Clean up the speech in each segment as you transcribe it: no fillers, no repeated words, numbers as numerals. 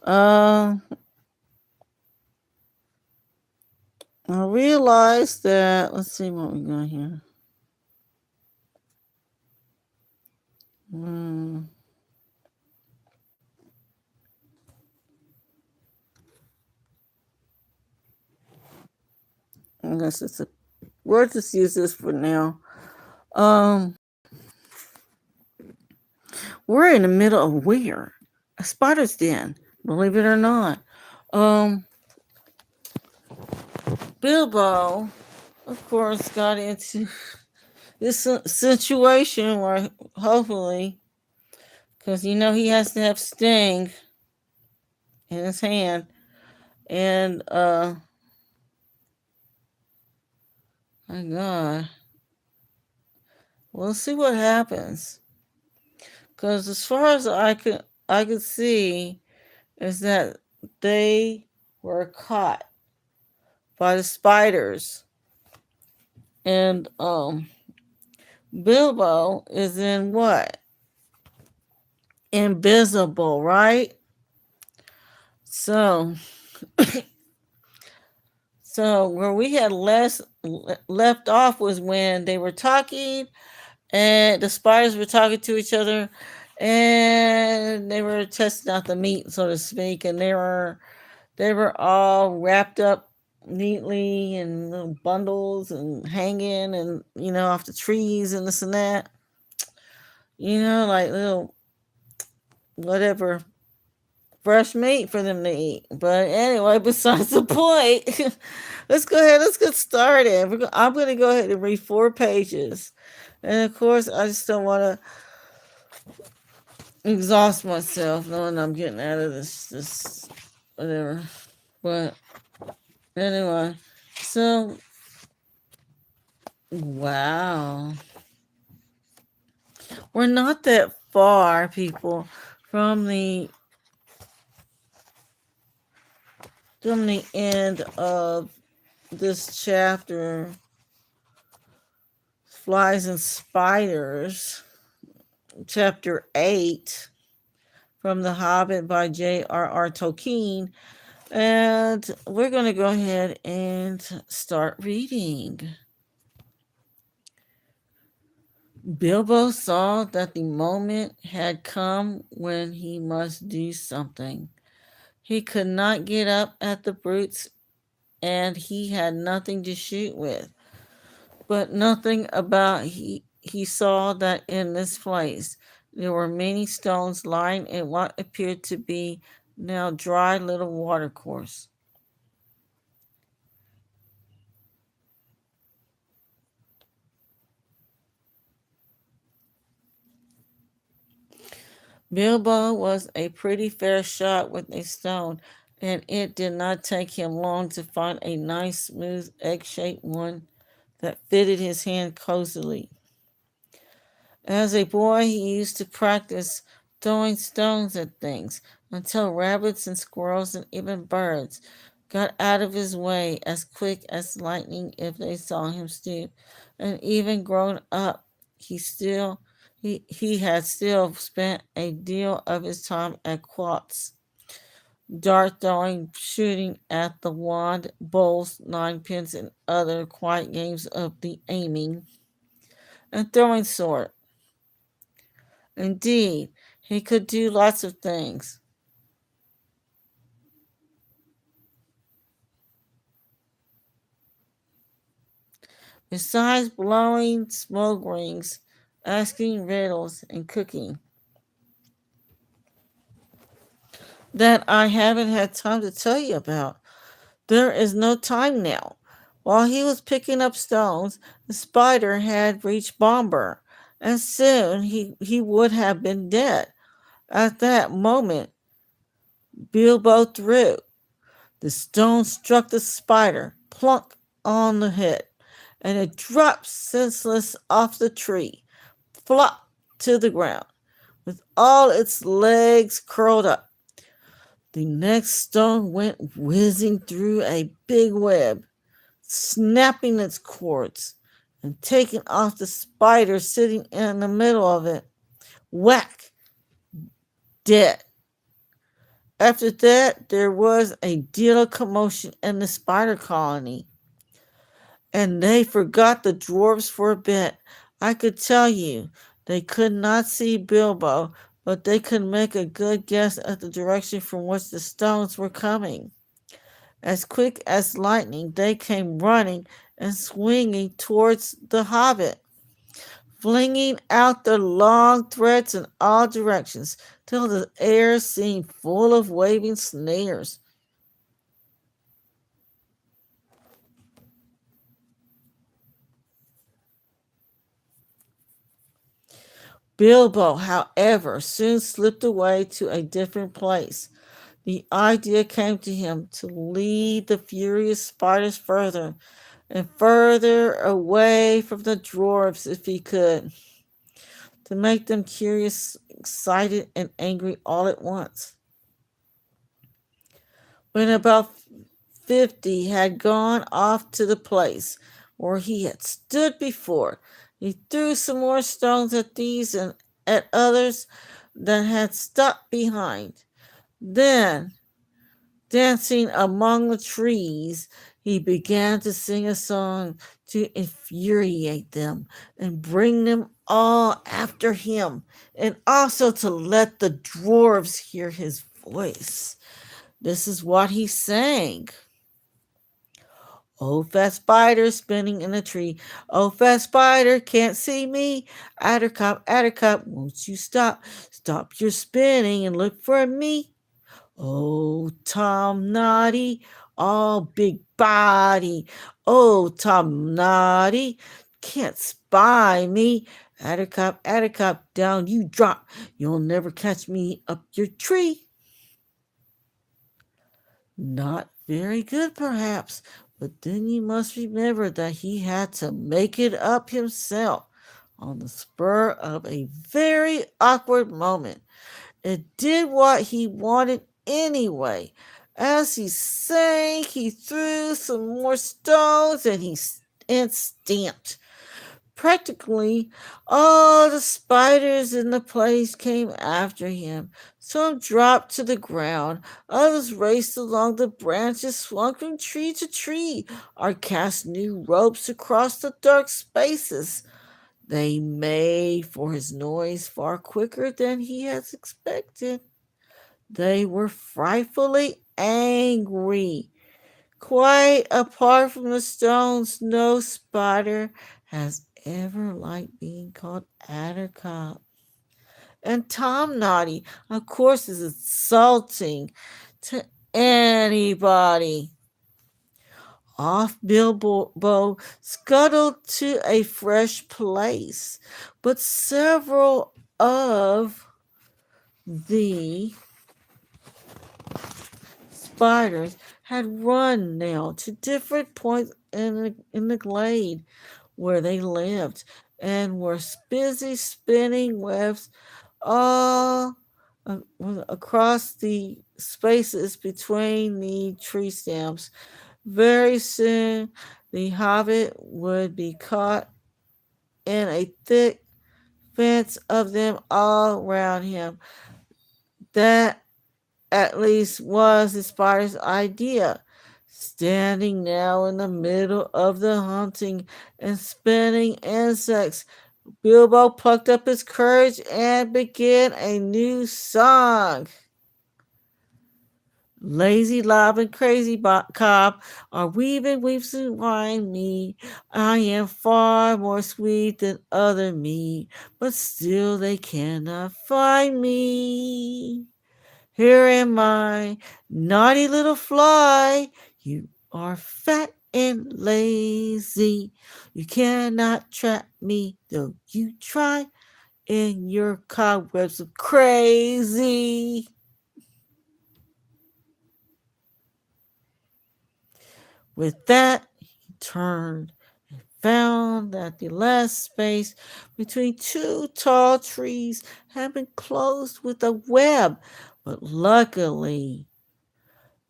Uh, I realized that. Let's see what we got here. Hmm. I guess it's a. We'll just use this for now. Um, we're in the middle of where? A spider's den. Believe it or not. Um, Bilbo, of course, got into this situation where hopefully, because he has to have Sting in his hand, and my God, we'll see what happens. Because as far as I could see, is that they were caught by the spiders, and Bilbo is in what? Invisible, right? So, so where we had left off was when they were talking, and the spiders were talking to each other, and they were testing out the meat, so to speak, and they were all wrapped up neatly in little bundles and hanging and off the trees and this and that, like little whatever fresh meat for them to eat. But anyway, besides the point, let's go ahead. Let's get started. I'm going to go ahead and read 4 pages. And of course, I just don't want to exhaust myself knowing I'm getting out of this whatever. But anyway, so wow, we're not that far, people, from the end of this chapter, Flies and Spiders, chapter 8 from The Hobbit by JRR Tolkien. And we're going to go ahead and start reading. Bilbo saw that the moment had come when he must do something. He could not get up at the brutes, and he had nothing to shoot with. But nothing about he saw that in this place there were many stones lying in what appeared to be now dry little watercourse. Bilbo was a pretty fair shot with a stone, and it did not take him long to find a nice, smooth, egg shaped one that fitted his hand cozily. As a boy, he used to practice throwing stones at things until rabbits and squirrels and even birds got out of his way as quick as lightning if they saw him stoop. And even grown up, he had still spent a deal of his time at quoits, dart throwing, shooting at the wand, bowls, ninepins, and other quiet games of the aiming and throwing sort. Indeed, he could do lots of things. Besides blowing smoke rings, asking riddles, and cooking, that I haven't had time to tell you about. There is no time now. While he was picking up stones, the spider had reached Bomber, and soon he would have been dead. At that moment, Bilbo threw. The stone struck the spider plunk on the head, and it dropped senseless off the tree, flop to the ground, with all its legs curled up. The next stone went whizzing through a big web, snapping its cords, and taking off the spider sitting in the middle of it. Whack! Dead. After that, there was a deal of commotion in the spider colony, and they forgot the dwarfs for a bit. I could tell you, they could not see Bilbo, but they could make a good guess at the direction from which the stones were coming. As quick as lightning, they came running and swinging towards the hobbit, flinging out their long threads in all directions till the air seemed full of waving snares. Bilbo, however, soon slipped away to a different place. The idea came to him to lead the furious spiders further and further away from the dwarfs if he could, to make them curious, excited, and angry all at once. When about 50 had gone off to the place where he had stood before, he threw some more stones at these and at others that had stopped behind. Then, dancing among the trees, he began to sing a song to infuriate them and bring them all after him, and also to let the dwarves hear his voice. This is what he sang. Oh, fat spider spinning in a tree. Oh, fat spider can't see me. Adder cop, won't you stop? Stop your spinning and look for me. Oh, Tom Noddy, all big body. Oh, Tom Noddy, can't spy me. Adder cop, down you drop. You'll never catch me up your tree. Not very good, perhaps, but then you must remember that he had to make it up himself on the spur of a very awkward moment. It did what he wanted anyway. As he sang, he threw some more stones and stamped. Practically all the spiders in the place came after him. Some dropped to the ground, others raced along the branches, swung from tree to tree, or cast new ropes across the dark spaces. They made for his noise far quicker than he had expected. They were frightfully angry. Quite apart from the stones, no spider has ever liked being called Attercop. And Tom Noddy, of course, is insulting to anybody. Off Bilbo scuttled to a fresh place, but several of the spiders had run now to different points in the glade where they lived and were busy spinning webs all across the spaces between the tree stems. Very soon, the hobbit would be caught in a thick fence of them all round him. That at least was the spider's idea. Standing now in the middle of the hunting and spinning insects, Bilbo plucked up his courage and began a new song. Lazy Lob and Crazy Cob are weaving weaves and wine me. I am far more sweet than other meat, but still they cannot find me. Here am I, naughty little fly. You are fat and lazy. You cannot trap me, though you try in your cobwebs of crazy. With that, he turned and found that the last space between two tall trees had been closed with a web, but luckily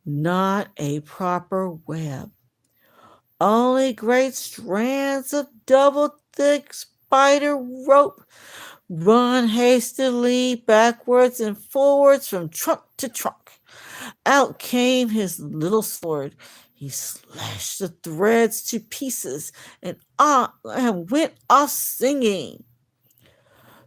not a proper web. Only great strands of double thick spider rope run hastily backwards and forwards from trunk to trunk. Out came his little sword. He slashed the threads to pieces and went off singing.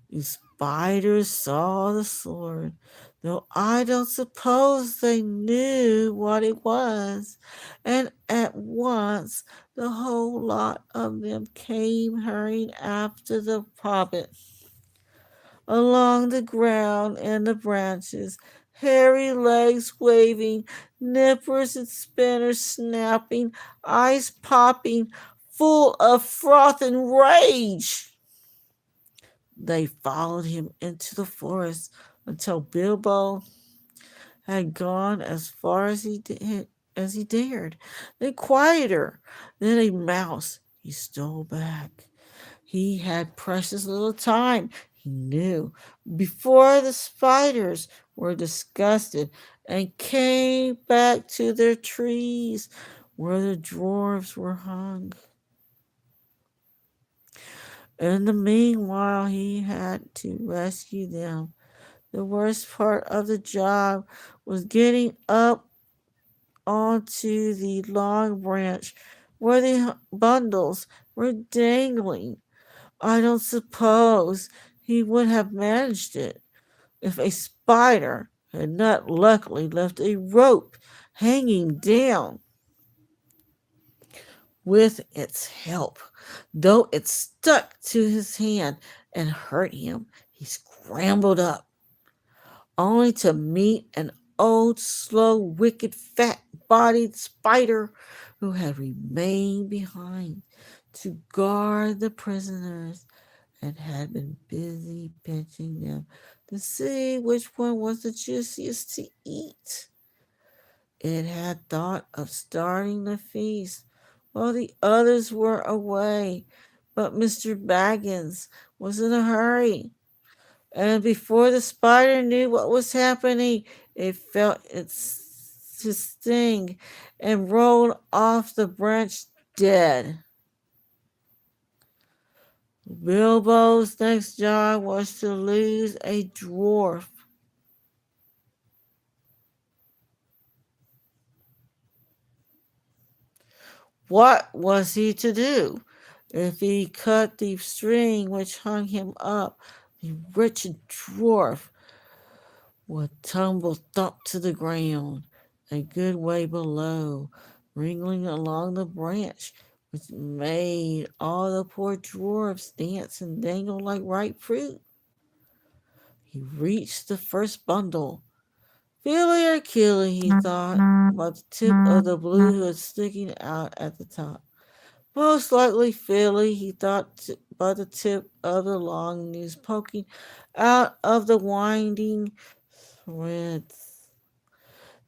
The spiders saw the sword, though I don't suppose they knew what it was, and at once the whole lot of them came hurrying after the hobbit. Along the ground and the branches, hairy legs waving, nippers and spinners snapping, eyes popping, full of froth and rage. They followed him into the forest until Bilbo had gone as far as he dared. Then quieter than a mouse, he stole back. He had precious little time, he knew, before the spiders were disgusted and came back to their trees where the dwarfs were hung. In the meanwhile, he had to rescue them. The worst part of the job was getting up onto the long branch where the bundles were dangling. I don't suppose he would have managed it if a spider had not luckily left a rope hanging down. With its help, though it stuck to his hand and hurt him, he scrambled up, only to meet an old, slow, wicked, fat-bodied spider who had remained behind to guard the prisoners and had been busy pinching them to see which one was the juiciest to eat. It had thought of starting the feast while the others were away, but Mr. Baggins was in a hurry, and before the spider knew what was happening, it felt its sting and rolled off the branch dead. Bilbo's next job was to lose a dwarf. What was he to do? If he cut the string which hung him up, the wretched dwarf would tumble thump to the ground, a good way below, wriggling along the branch, which made all the poor dwarfs dance and dangle like ripe fruit. He reached the first bundle. Billy or Killy, he thought, about the tip of the blue hood sticking out at the top. Most likely Philly, he thought, by the tip of the long noose poking out of the winding threads.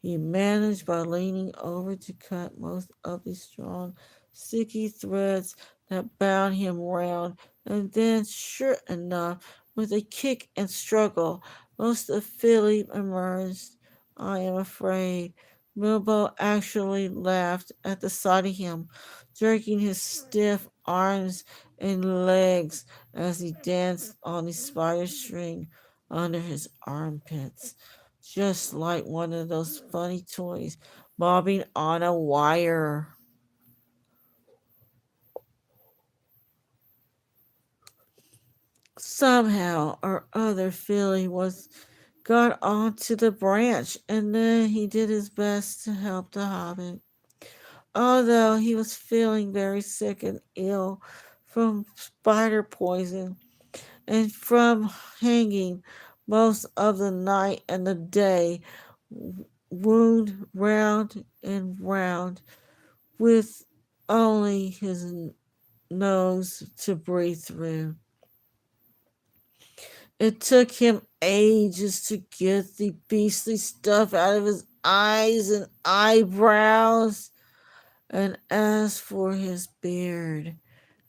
He managed by leaning over to cut most of the strong, sticky threads that bound him round, and then, sure enough, with a kick and struggle, most of Philly emerged. I am afraid Bilbo actually laughed at the sight of him, jerking his stiff arms and legs as he danced on the spider string under his armpits, just like one of those funny toys bobbing on a wire. Somehow or other, Philly was got onto the branch, and then he did his best to help the hobbit. Although he was feeling very sick and ill from spider poison and from hanging most of the night and the day, wound round and round, with only his nose to breathe through. It took him ages to get the beastly stuff out of his eyes and eyebrows. And as for his beard,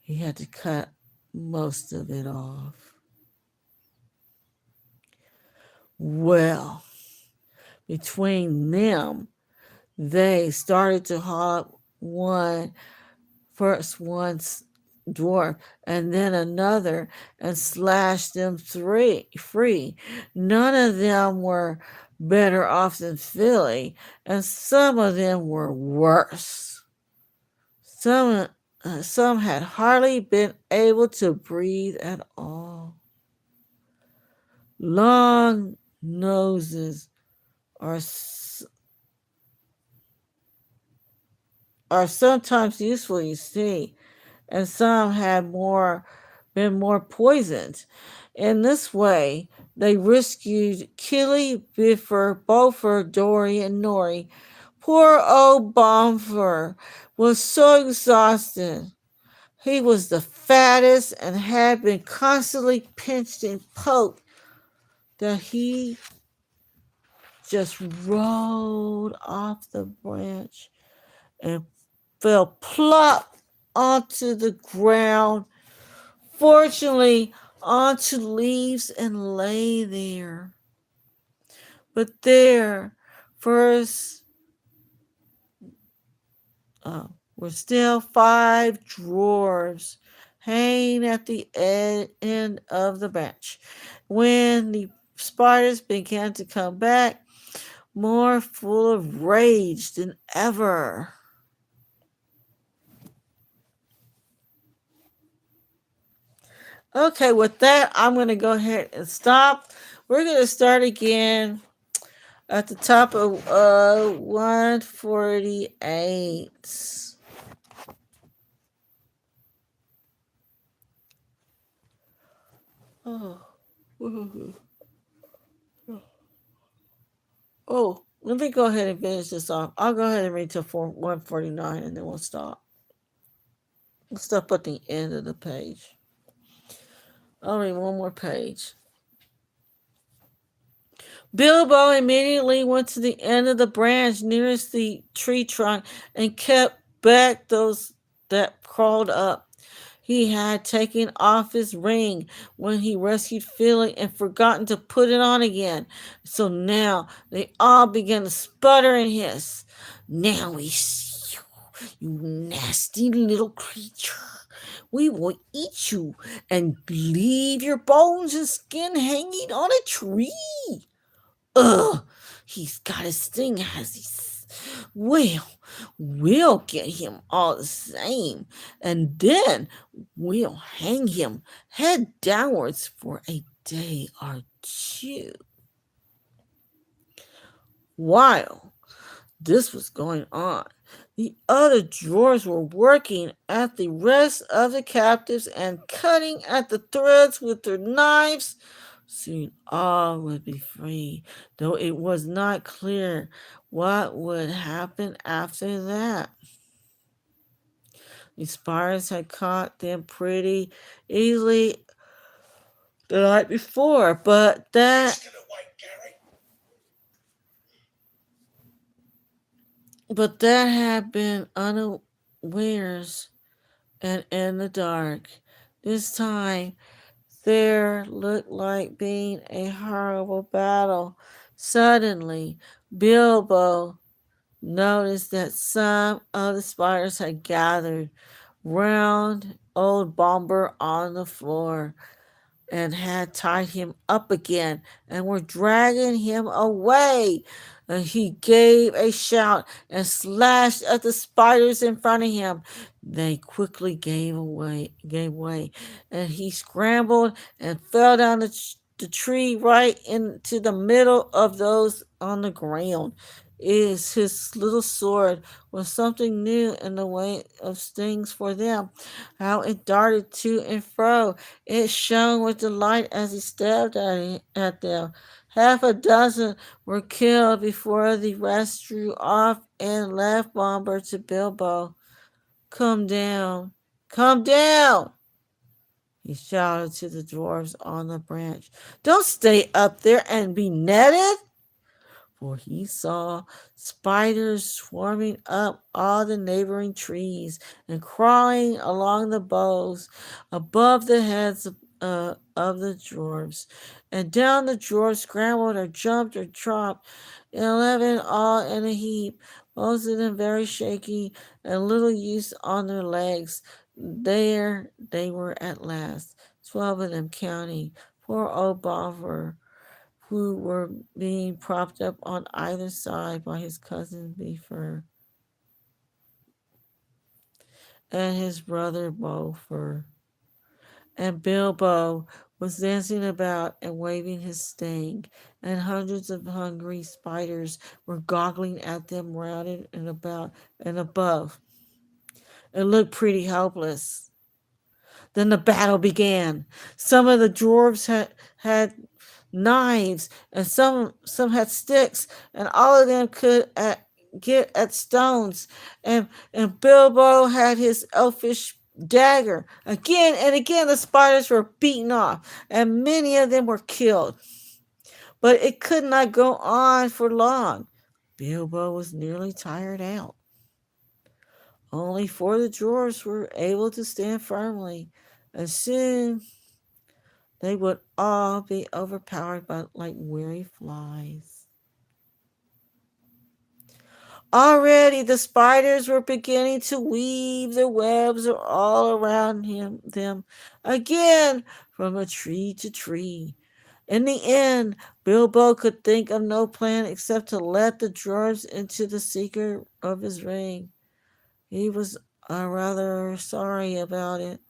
he had to cut most of it off. Well, between them, they started to haul up one dwarf and then another and slashed them free. None of them were better off than Philly, and some of them were worse. Some, some had hardly been able to breathe at all. Long noses are, are sometimes useful, you see, and some had been more poisoned. In this way, they rescued Killy, Biffer, Beaufort, Dory, and Nori. Poor old Bomford was so exhausted. He was the fattest and had been constantly pinched and poked that he just rolled off the branch and fell plop onto the ground, fortunately onto leaves, and lay there. But there, first, were still 5 dwarves hanging at the end of the bench. When the spiders began to come back, more full of rage than ever. Okay, with that, I'm going to go ahead and stop. We're going to start again at the top of 148. Oh, oh, let me go ahead and finish this off. I'll go ahead and read till 149 and then we'll stop. We'll stop at the end of the page. I'll read one more page. Bilbo immediately went to the end of the branch nearest the tree trunk and kept back those that crawled up. He had taken off his ring when he rescued Philly and forgotten to put it on again. So now they all began to sputter and hiss. Now we see you, you nasty little creature. We will eat you and leave your bones and skin hanging on a tree. Ugh, he's got his thing, has he? Well, we'll get him all the same, and then we'll hang him head downwards for a day or two. While this was going on, the other drawers were working at the rest of the captives and cutting at the threads with their knives. Soon all would be free, though it was not clear what would happen after that. The spiders had caught them pretty easily the night before, but that had been unawares and in the dark. This time there looked like being a horrible battle. Suddenly, Bilbo noticed that some of the spiders had gathered round old Bomber on the floor and had tied him up again and were dragging him away. And he gave a shout and slashed at the spiders in front of him. They quickly gave way, and he scrambled and fell down the tree right into the middle of those on the ground. Is his little sword was something new in the way of stings for them. How it darted to and fro, it shone with delight as he stabbed at them. Half a dozen were killed before the rest drew off and left Bomber to Bilbo. Come down, come down, he shouted to the dwarfs on the branch. Don't stay up there and be netted, for he saw spiders swarming up all the neighboring trees and crawling along the boughs above the heads of the dwarfs. And down the dwarfs scrambled or jumped or dropped, 11 all in a heap, most of them very shaky and little use on their legs. There they were at last, 12 of them counting. Poor old Boffer who were being propped up on either side by his cousin Beaver and his brother Beaufort. And Bilbo was dancing about and waving his sting, and hundreds of hungry spiders were goggling at them round and about and above. It looked pretty helpless. Then the battle began. Some of the dwarves had knives, and some had sticks, and all of them could get at stones. And Bilbo had his elfish dagger. Again and again, the spiders were beaten off, and many of them were killed. But it could not go on for long. Bilbo was nearly tired out. Only four of the dwarves were able to stand firmly, and soon they would all be overpowered by like weary flies. Already the spiders were beginning to weave their webs all around them, again from a tree to tree. In the end, Bilbo could think of no plan except to let the dwarves into the secret of his ring. He was rather sorry about it,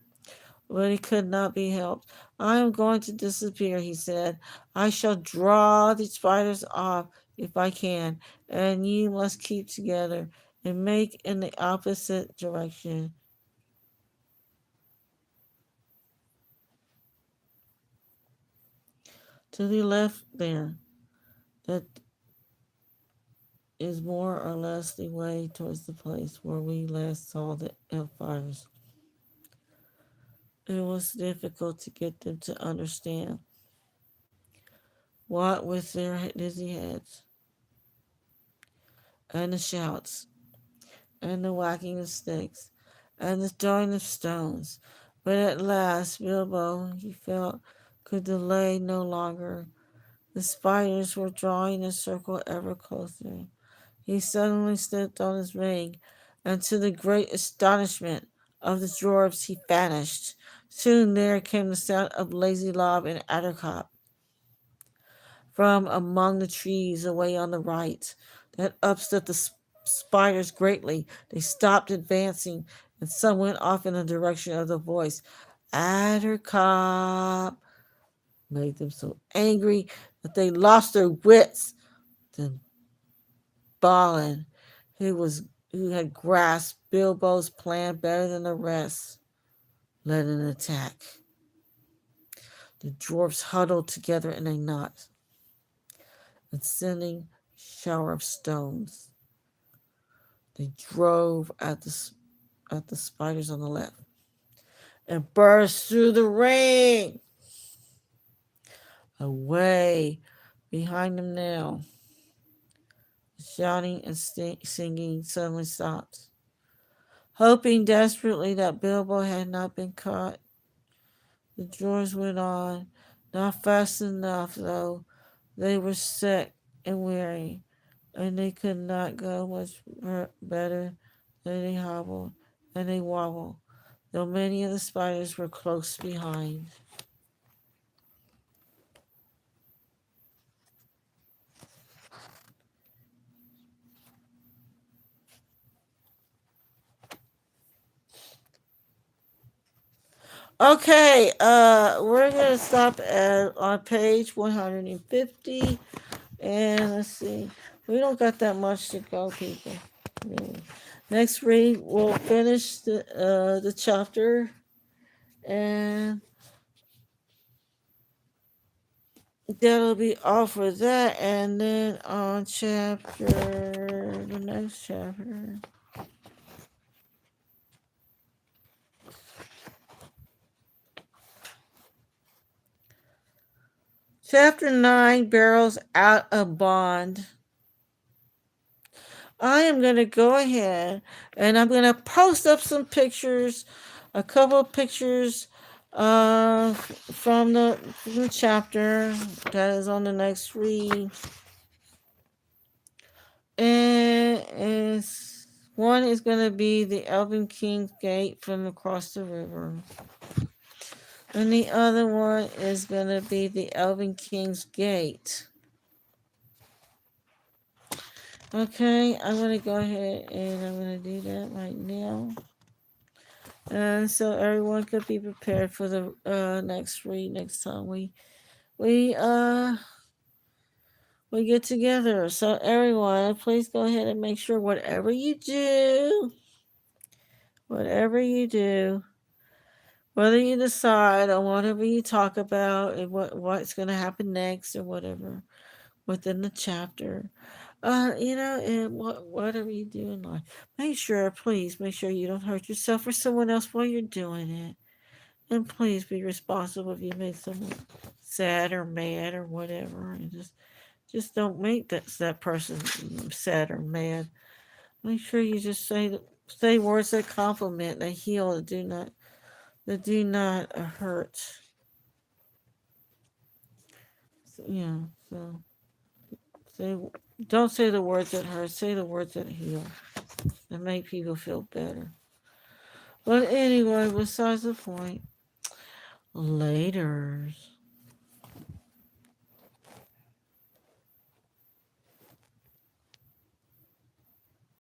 but it could not be helped. I am going to disappear, he said. I shall draw the spiders off if I can, and you must keep together and make in the opposite direction. To the left there, that is more or less the way towards the place where we last saw the fires. It was difficult to get them to understand what with their dizzy heads and the shouts and the whacking of sticks and the throwing of stones. But at last Bilbo, he felt, could delay no longer. The spiders were drawing the circle ever closer. He suddenly stepped on his ring, and to the great astonishment of the dwarfs, he vanished. Soon there came the sound of Lazy Lob and Attercop from among the trees away on the right. That upset the spiders greatly. They stopped advancing, and some went off in the direction of the voice. Attercop made them so angry that they lost their wits. Then Balin, who had grasped Bilbo's plan better than the rest, led an attack. The dwarfs huddled together in a knot, and sending a shower of stones, they drove at the spiders on the left and burst through the ring. Away behind them now, the shouting and singing suddenly stopped. Hoping desperately that Bilbo had not been caught, the dwarves went on, not fast enough though. They were sick and weary, and they could not go much better than they hobbled and they wobbled, though many of the spiders were close behind. Okay, we're gonna stop on page 150, and let's see. We don't got that much to go, people. Really. Next read, we'll finish the chapter, and that'll be all for that. And then on the next chapter. Chapter 9, Barrels Out of Bond. I am going to go ahead and I'm going to post up some pictures, a couple of pictures from the chapter that is on the next read. And one is going to be the Elven King's Gate from across the river. And the other one is going to be the Elven King's Gate. Okay, I'm going to go ahead and I'm going to do that right now. And so everyone could be prepared for the next read next time we get together. So everyone, please go ahead and make sure whatever you do, whether you decide on whatever you talk about and what's going to happen next or whatever within the chapter, and whatever you do in life, please make sure you don't hurt yourself or someone else while you're doing it. And please be responsible if you make someone sad or mad or whatever. And just don't make that person sad or mad. Make sure you just say words that compliment, that heal, that do not hurt. So, yeah. So say don't say the words that hurt. Say the words that heal and make people feel better. But anyway, besides the point. Laters.